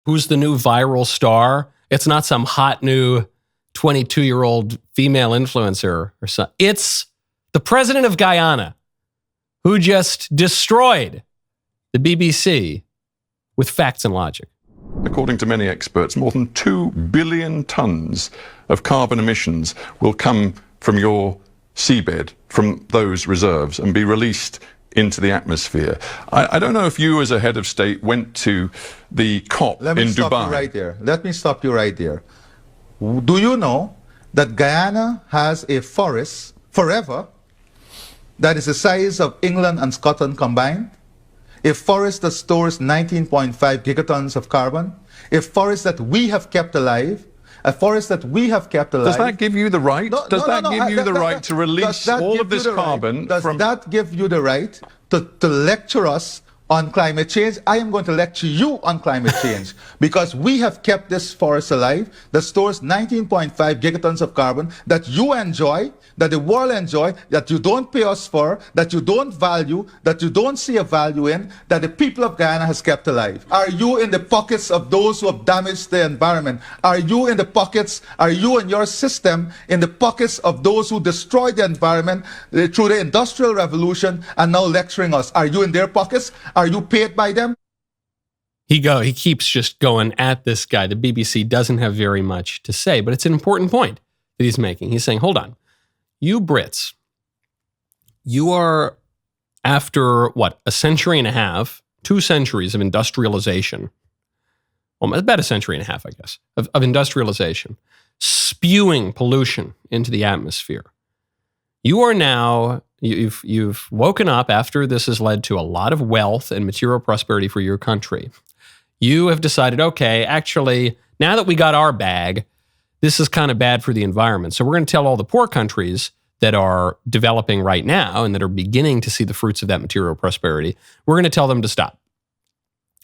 who's the new viral star. It's not some hot new 22-year-old female influencer or something. It's the president of Guyana, who just destroyed the BBC with facts and logic. According to many experts, more than 2 billion tons of carbon emissions will come from your seabed, from those reserves, and be released into the atmosphere. I don't know if you, as a head of state, went to the COP in Dubai. Let me stop you right there. Do you know that Guyana has a forest forever that is the size of England and Scotland combined? A forest that stores 19.5 gigatons of carbon, a forest that we have kept alive, Does that give you the right? Does that give you the right to release all of this carbon? Does that give you the right to lecture us on climate change? I am going to lecture you on climate change because we have kept this forest alive that stores 19.5 gigatons of carbon that you enjoy, that the world enjoy, that you don't pay us for, that you don't value, that you don't see a value in, that the people of Guyana has kept alive. Are you in the pockets of those who have damaged the environment? Are you and your system in the pockets of those who destroyed the environment through the Industrial Revolution and now lecturing us? Are you in their pockets? Are you paid by them? He keeps just going at this guy. The BBC doesn't have very much to say, but it's an important point that he's making. He's saying, hold on. You Brits, you are, after what, a century and a half, 2 centuries of industrialization, well, about a century and a half, I guess, of industrialization, spewing pollution into the atmosphere. You are now, you've woken up after this has led to a lot of wealth and material prosperity for your country. You have decided, okay, actually, now that we got our bag, this is kind of bad for the environment. So we're going to tell all the poor countries that are developing right now and that are beginning to see the fruits of that material prosperity, we're going to tell them to stop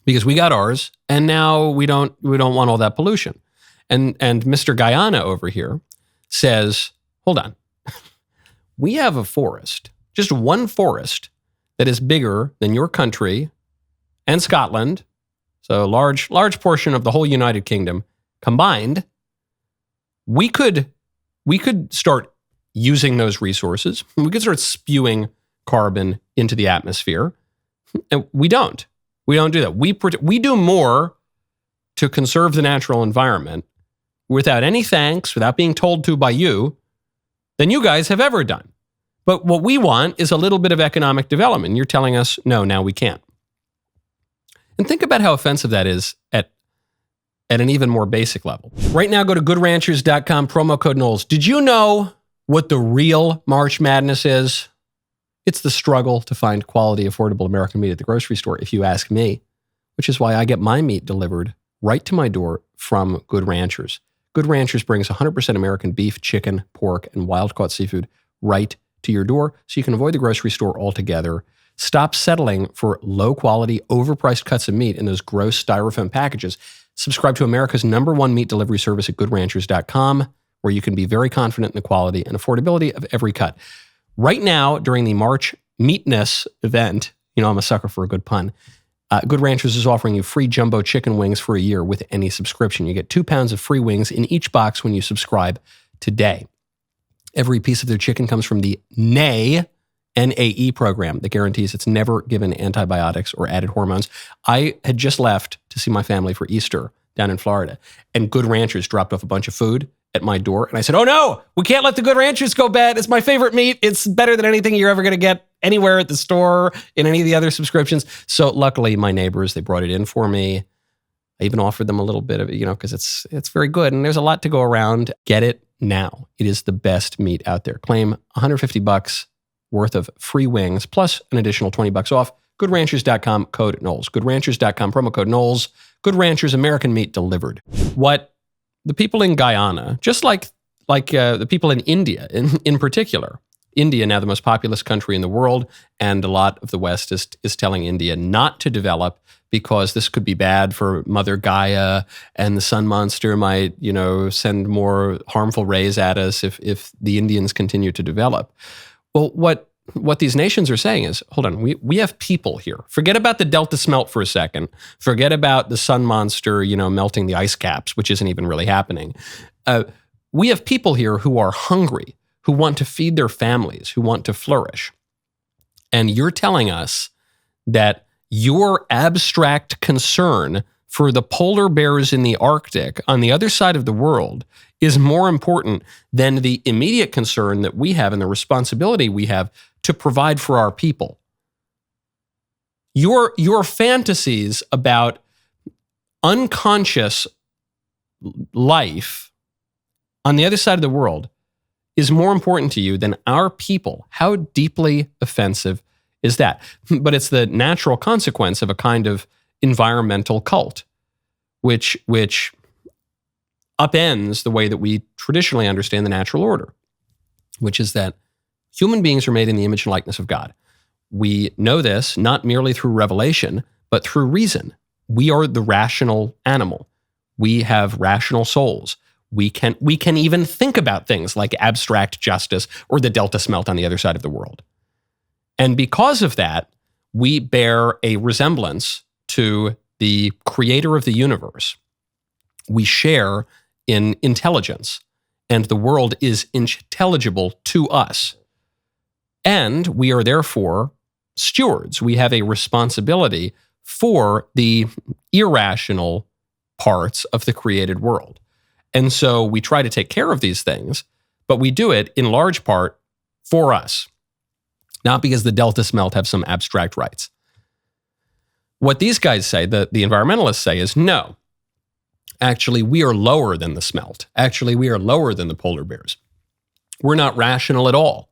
because we got ours and now we don't want all that pollution. And Mr. Guyana over here says, hold on, we have a forest, just one forest that is bigger than your country and Scotland, so a large portion of the whole United Kingdom combined. We could start using those resources. We could start spewing carbon into the atmosphere. And we don't do that. We do more to conserve the natural environment without any thanks, without being told to by you, than you guys have ever done. But what we want is a little bit of economic development. You're telling us, no, now we can't. And think about how offensive that is at an even more basic level. Right now, go to goodranchers.com, promo code Knowles. Did you know what the real March Madness is? It's the struggle to find quality, affordable American meat at the grocery store, if you ask me, which is why I get my meat delivered right to my door from Good Ranchers. Good Ranchers brings 100% American beef, chicken, pork, and wild-caught seafood right to your door so you can avoid the grocery store altogether. Stop settling for low-quality, overpriced cuts of meat in those gross styrofoam packages. Subscribe to America's #1 meat delivery service at goodranchers.com, where you can be very confident in the quality and affordability of every cut. Right now, during the March Meatness event, I'm a sucker for a good pun, Good Ranchers is offering you free jumbo chicken wings for a year with any subscription. You get 2 pounds of free wings in each box when you subscribe today. Every piece of their chicken comes from the NAE program that guarantees it's never given antibiotics or added hormones. I had just left to see my family for Easter down in Florida, and Good Ranchers dropped off a bunch of food at my door, and I said, oh no, we can't let the Good Ranchers go bad. It's my favorite meat. It's better than anything you're ever going to get anywhere at the store, in any of the other subscriptions. So luckily, my neighbors, they brought it in for me. I even offered them a little bit of it, because it's very good, and there's a lot to go around. Get it now. It is the best meat out there. Claim $150 worth of free wings, plus an additional $20 off. GoodRanchers.com, code Knowles. GoodRanchers.com, promo code Knowles. Good Ranchers, American meat delivered. What the people in Guyana, just like the people in India in particular, India, now the most populous country in the world, and a lot of the West is telling India not to develop because this could be bad for Mother Gaia, and the sun monster might, send more harmful rays at us if the Indians continue to develop. Well, what what these nations are saying is, hold on, we have people here. Forget about the Delta smelt for a second. Forget about the sun monster, melting the ice caps, which isn't even really happening. We have people here who are hungry, who want to feed their families, who want to flourish. And you're telling us that your abstract concern for the polar bears in the Arctic on the other side of the world is more important than the immediate concern that we have and the responsibility we have to provide for our people. Your fantasies about unconscious life on the other side of the world is more important to you than our people. How deeply offensive is that? But it's the natural consequence of a kind of environmental cult, which upends the way that we traditionally understand the natural order, which is that human beings are made in the image and likeness of God. We know this not merely through revelation, but through reason. We are the rational animal. We have rational souls. We can even think about things like abstract justice or the Delta smelt on the other side of the world. And because of that, we bear a resemblance to the creator of the universe. We share in intelligence, and the world is intelligible to us. And we are therefore stewards. We have a responsibility for the irrational parts of the created world. And so we try to take care of these things, but we do it in large part for us, not because the Delta smelt have some abstract rights. What these guys say, the environmentalists say, is no. Actually, we are lower than the smelt. Actually, we are lower than the polar bears. We're not rational at all.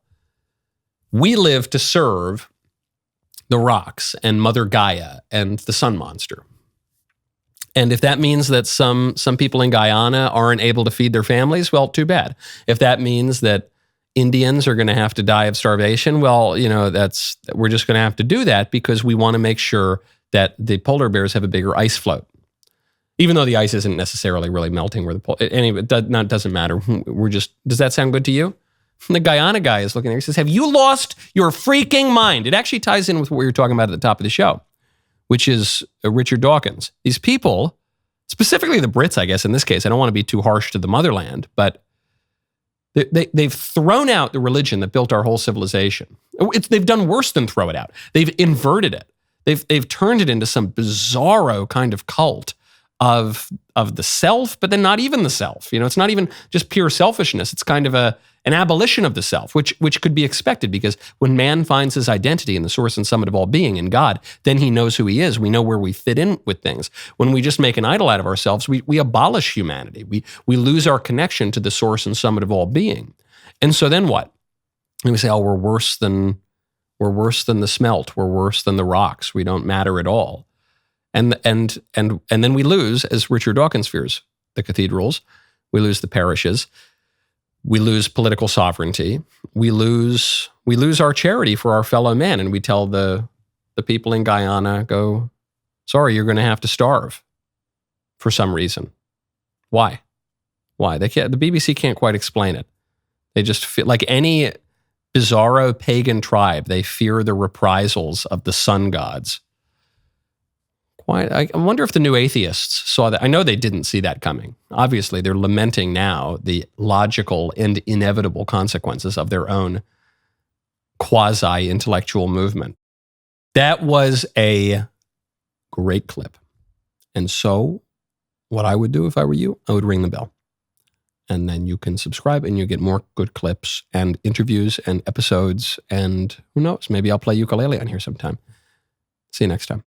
We live to serve the rocks and Mother Gaia and the sun monster. And if that means that some people in Guyana aren't able to feed their families, well, too bad. If that means that Indians are going to have to die of starvation, well, we're just going to have to do that because we want to make sure that the polar bears have a bigger ice float. Even though the ice isn't necessarily really melting where anyway, it doesn't matter. Does that sound good to you? The Guyana guy is looking there. He says, have you lost your freaking mind? It actually ties in with what we were talking about at the top of the show, which is Richard Dawkins. These people, specifically the Brits, I guess, in this case, I don't want to be too harsh to the motherland, but they've thrown out the religion that built our whole civilization. They've done worse than throw it out. They've inverted it. They've turned it into some bizarro kind of cult of the self, but then not even the self. It's not even just pure selfishness. It's kind of an abolition of the self, which could be expected because when man finds his identity in the source and summit of all being, in God, then he knows who he is. We know where we fit in with things. When we just make an idol out of ourselves, we abolish humanity. We lose our connection to the source and summit of all being. And so then what? And we say, oh, we're worse than the smelt. We're worse than the rocks. We don't matter at all. And then we lose, as Richard Dawkins fears, the cathedrals. We lose the parishes. We lose political sovereignty. We lose our charity for our fellow man, and we tell the people in Guyana, go, sorry, you're going to have to starve for some reason. Why? They can't. The BBC can't quite explain it. They just feel like any bizarro pagan tribe. They fear the reprisals of the sun gods. I wonder if the new atheists saw that. I know they didn't see that coming. Obviously, they're lamenting now the logical and inevitable consequences of their own quasi-intellectual movement. That was a great clip. And so what I would do if I were you, I would ring the bell. And then you can subscribe and you get more good clips and interviews and episodes. And who knows, maybe I'll play ukulele on here sometime. See you next time.